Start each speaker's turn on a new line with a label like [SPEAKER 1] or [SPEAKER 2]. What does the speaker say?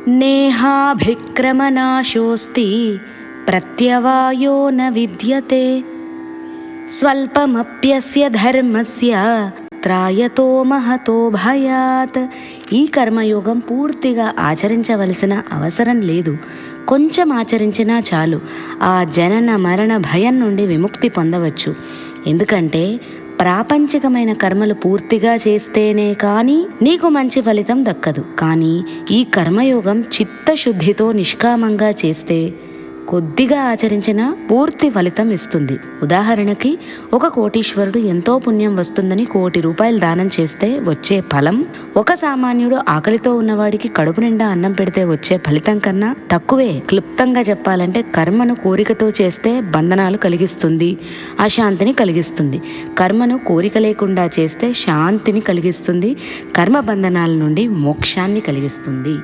[SPEAKER 1] నేహాభిక్రమనాశోస్తి ప్రత్యవాయో న విద్యతే స్వల్పమప్యస్య ధర్మస్య త్రాయతో మహతో భయాత్. ఈ కర్మయోగం పూర్తిగా ఆచరించవలసిన అవసరం లేదు. కొంచెం ఆచరించినా చాలు ఆ జనన మరణ భయం నుండి విముక్తి పొందవచ్చు. ఎందుకంటే ప్రాపంచికమైన కర్మలు పూర్తిగా చేస్తేనే కానీ నీకు మంచి ఫలితం దక్కదు. కానీ ఈ కర్మయోగం చిత్తశుద్ధితో నిష్కామంగా చేస్తే కొద్దిగా ఆచరించిన పూర్తి ఫలితం ఇస్తుంది. ఉదాహరణకి ఒక కోటీశ్వరుడు ఎంతో పుణ్యం వస్తుందని ₹1,00,00,000 దానం చేస్తే వచ్చే ఫలం ఒక సామాన్యుడు ఆకలితో ఉన్నవాడికి కడుపు నిండా అన్నం పెడితే వచ్చే ఫలితం కన్నా తక్కువే. క్లుప్తంగా చెప్పాలంటే కర్మను కోరికతో చేస్తే బంధనాలు కలిగిస్తుంది, అశాంతిని కలిగిస్తుంది. కర్మను కోరిక లేకుండా చేస్తే శాంతిని కలిగిస్తుంది, కర్మ బంధనాల నుండి మోక్షాన్ని కలిగిస్తుంది.